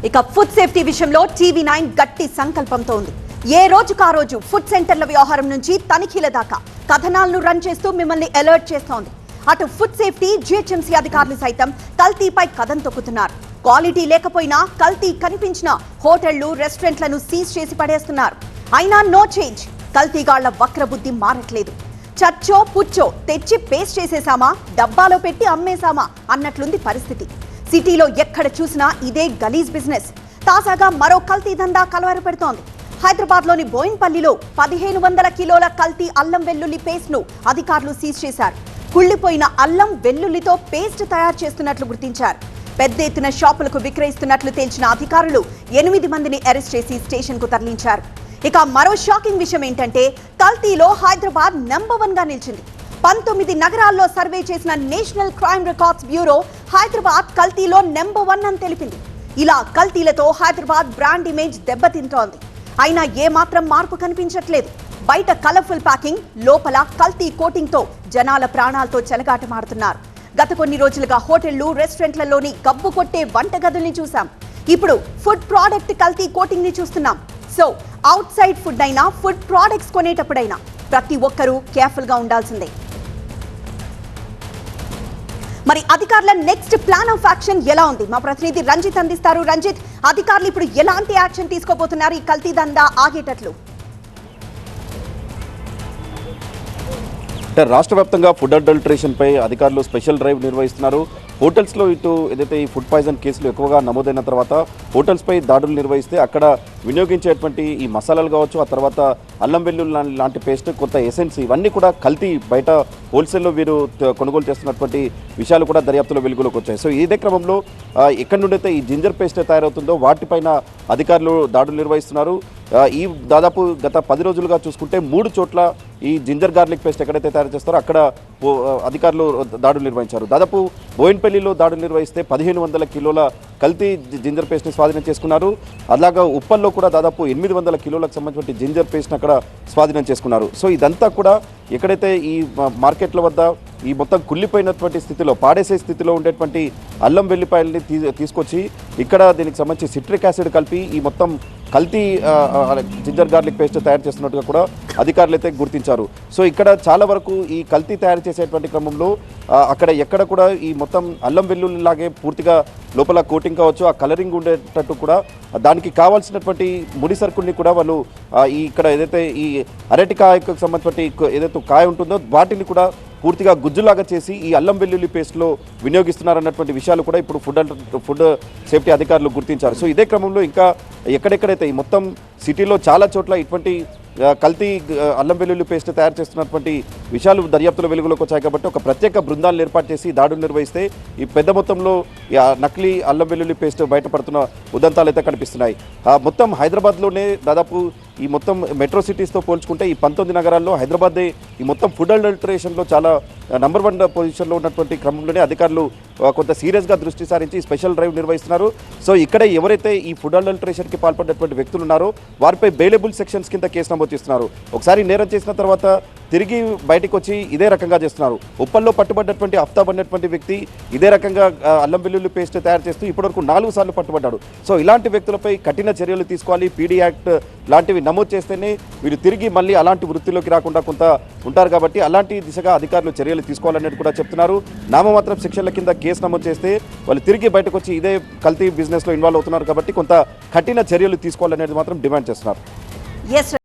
ఇక food safety విషయంలో TV9 గట్టి సంకల్పంతో ఉంది. ఏ రోజుకు ఆ రోజు ఫుడ్ సెంటర్ల వ్యవహారం నుంచి తనిఖీల దాకా కథనాలను రన్ చేస్తూ మిమ్మల్ని అలర్ట్ చేస్తోంది. అటు ఫుడ్ సేఫ్టీ జిహెచ్ఎంసీ అధికారులు సైతం కల్తీపై కథం తొక్కుతున్నారు. క్వాలిటీ లేకపోయినా కల్తీ కనిపించిన హోటళ్లు రెస్టారెంట్లను సీజ్ చేసి పడేస్తున్నారు. అయినా నో చేంజ్. కల్తీగాళ్ల వక్రబుద్ధి మారట్లేదు. చచ్చో పుచ్చో తెచ్చి పేస్ట్ చేసేసామా, డబ్బాలో పెట్టి అమ్మేశామా అన్నట్లుంది పరిస్థితి. సిటీలో ఎక్కడ చూసినా ఇదే గలీజ్ బిజినెస్. తాజాగా మరో కల్తీ దందా కలవర పెడుతోంది. హైదరాబాద్లోని బోయిన్పల్లిలో 1500 కిలోల కల్తీ అల్లం వెల్లుల్లి పేస్ట్ ను అధికారులు సీజ్ చేశారు. కుళ్లిపోయిన అల్లం వెల్లుల్లితో పేస్ట్ తయారు చేస్తున్నట్లు గుర్తించారు. పెద్ద ఎత్తున షాపులకు విక్రయిస్తున్నట్లు తేల్చిన అధికారులు 8 మందిని అరెస్ట్ చేసి స్టేషన్ కు తరలించారు. ఇక మరో షాకింగ్ విషయం ఏంటంటే కల్తీలో హైదరాబాద్ నెంబర్ 1 గా నిలిచింది. 19 నగరాల్లో సర్వే చేసిన National Crime Records Bureau Hyderabad కల్తీలో నెంబర్ 1 అని తెలిపింది. ఇలా కల్తీలతో హైదరాబాద్ బ్రాండ్ ఇమేజ్ దెబ్బతింటోంది. అయినా ఏమాత్రం మార్పు కనిపించట్లేదు. బయట కలర్ఫుల్ ప్యాకింగ్, లోపల కల్తీ కోటింగ్ తో జనాల ప్రాణాలతో చెలగాటమాడుతున్నారు. గత కొన్ని రోజులుగా హోటళ్లు రెస్టారెంట్లలోని గబ్బు కొట్టే వంటగదుల్ని చూసాం. ఇప్పుడు ఫుడ్ ప్రోడక్ట్ కల్తీ కోటింగ్ ని చూస్తున్నాం. సో అవుట్ సైడ్ ఫుడ్ అయినా ఫుడ్ ప్రోడక్ట్స్ కొనేటప్పుడైనా ప్రతి ఒక్కరూ కేర్ఫుల్ గా ఉండాల్సిందే. మరి అధికారుల నెక్స్ట్ ప్లాన్ ఆఫ్ యాక్షన్ ఎలా ఉంది? మా ప్రతినిధి రంజిత్ అందిస్తారు. రంజిత్, అధికారులు ఇప్పుడు ఎలాంటి యాక్షన్ తీసుకోబోతున్నారు ఈ కల్తీ దందా ఆగేటట్లు? రాష్ట్ర వ్యాప్తంగా ఫుడ్ అడల్టరేషన్ పై అధికారులు స్పెషల్ డ్రైవ్ నిర్వహిస్తున్నారు. హోటల్స్లో ఇటు ఏదైతే ఈ ఫుడ్ పాయిజన్ కేసులు ఎక్కువగా నమోదైన తర్వాత హోటల్స్పై దాడులు నిర్వహిస్తే అక్కడ వినియోగించేటువంటి ఈ మసాలాలు కావచ్చు, ఆ తర్వాత అల్లం వెల్లుల్లి లాంటి పేస్ట్, కొంత ఎసెన్స్, ఇవన్నీ కూడా కల్తీ బయట హోల్సేల్లో వీరు కొనుగోలు చేస్తున్నటువంటి విషయాలు కూడా దర్యాప్తులో వెలుగులోకి వచ్చాయి. సో ఇదే క్రమంలో ఎక్కడి నుండైతే ఈ జింజర్ పేస్ట్ తయారవుతుందో వాటిపైన అధికారులు దాడులు నిర్వహిస్తున్నారు. ఈ దాదాపు గత 10 రోజులుగా చూసుకుంటే 3 చోట్ల ఈ జింజర్ గార్లిక్ పేస్ట్ ఎక్కడైతే తయారు చేస్తారో అక్కడ అధికారులు దాడులు నిర్వహించారు. దాదాపు బోయిన్పల్లిలో దాడులు నిర్వహిస్తే 1500 కిలోల కల్తీ జింజర్ పేస్ట్ని స్వాధీనం చేసుకున్నారు. అలాగా ఉప్పల్లో కూడా దాదాపు 800 కిలోలకు సంబంధించిన జింజర్ పేస్ట్ని అక్కడ స్వాధీనం చేసుకున్నారు. సో ఇదంతా కూడా ఎక్కడైతే ఈ మార్కెట్ల వద్ద ఈ మొత్తం కుళ్ళిపోయినటువంటి స్థితిలో, పాడేసే స్థితిలో ఉండేటువంటి అల్లం వెల్లిపాయల్ని తీసుకొచ్చి ఇక్కడ దీనికి సంబంధించి సిట్రిక్ యాసిడ్ కలిపి ఈ మొత్తం కల్తీ జింజర్ గార్లిక్ పేస్ట్ తయారు చేస్తున్నట్టుగా కూడా అధికారులు అయితే గుర్తించారు. సో ఇక్కడ చాలా వరకు ఈ కల్తీ తయారు చేసేటువంటి క్రమంలో అక్కడ ఎక్కడ కూడా ఈ మొత్తం అల్లం వెల్లుల్లి లాగే పూర్తిగా లోపల కోటింగ్ కావచ్చు, ఆ కలరింగ్ ఉండేటట్టు కూడా దానికి కావాల్సినటువంటి ముడి సరుకుల్ని కూడా వాళ్ళు ఇక్కడ ఏదైతే ఈ అరటికాయకు సంబంధించిన ఏదైతే కాయ ఉంటుందో వాటిని కూడా పూర్తిగా గుజ్జులాగా చేసి ఈ అల్లం వెల్లుల్లి పేస్ట్లో వినియోగిస్తున్నారన్నటువంటి విషయాలు కూడా ఇప్పుడు ఫుడ్ సేఫ్టీ అధికారులు గుర్తించారు. సో ఇదే క్రమంలో ఇంకా ఎక్కడెక్కడైతే ఈ మొత్తం సిటీలో చాలా చోట్ల ఇటువంటి కల్తీ అల్లం వెల్లుల్లి పేస్ట్ తయారు చేస్తున్నటువంటి విషయాలు దర్యాప్తులో వెలుగులోకి వచ్చాయి. కాబట్టి ఒక ప్రత్యేక బృందాలను ఏర్పాటు చేసి దాడులు నిర్వహిస్తే ఈ పెద్ద మొత్తంలో నకిలీ అల్లం వెల్లుల్లి పేస్ట్ బయటపడుతున్న ఉదంతాలు అయితే కనిపిస్తున్నాయి. మొత్తం హైదరాబాద్లోనే దాదాపు ఈ మొత్తం మెట్రో సిటీస్తో పోల్చుకుంటే ఈ 19 నగరాల్లో హైదరాబాదే ఈ మొత్తం ఫుడ్ అడల్టరేషన్లో చాలా నంబర్ 1 పొజిషన్లో ఉన్నటువంటి క్రమంలోనే అధికారులు కొంత సీరియస్గా దృష్టి సారించి స్పెషల్ డ్రైవ్ నిర్వహిస్తున్నారు. సో ఇక్కడ ఎవరైతే ఈ ఫుడ్ అడల్టరేషన్కి పాల్పడినటువంటి వ్యక్తులు ఉన్నారో వారిపై బెయిలబుల్ సెక్షన్స్ కింద కేసు నమోదు చేస్తున్నారు. ఒకసారి నేరం చేసిన తర్వాత తిరిగి బయటకు వచ్చి ఇదే రకంగా చేస్తున్నారు. ఉప్పల్లో పట్టుబడ్డటువంటి అఫ్తాబ్ అనేటువంటి వ్యక్తి ఇదే రకంగా అల్లం వెల్లుల్లి పేస్ట్ తయారు చేస్తూ ఇప్పటివరకు 4 సార్లు పట్టుబడ్డాడు. సో ఇలాంటి వ్యక్తులపై కఠిన చర్యలు తీసుకోవాలి. పీడీ యాక్ట్ లాంటివి నమోదు చేస్తేనే వీళ్ళు తిరిగి మళ్ళీ అలాంటి వృత్తిలోకి రాకుండా కొంత ఉంటారు. కాబట్టి అలాంటి దిశగా అధికారులు చర్యలు తీసుకోవాలనేది కూడా చెప్తున్నారు. నామమాత్రం శిక్షల కింద కేసు నమోదు చేస్తే వాళ్ళు తిరిగి బయటకు వచ్చి ఇదే కల్తీ బిజినెస్లో ఇన్వాల్వ్ అవుతున్నారు. కాబట్టి కొంత కఠిన చర్యలు తీసుకోవాలనేది మాత్రం డిమాండ్ చేస్తున్నారు.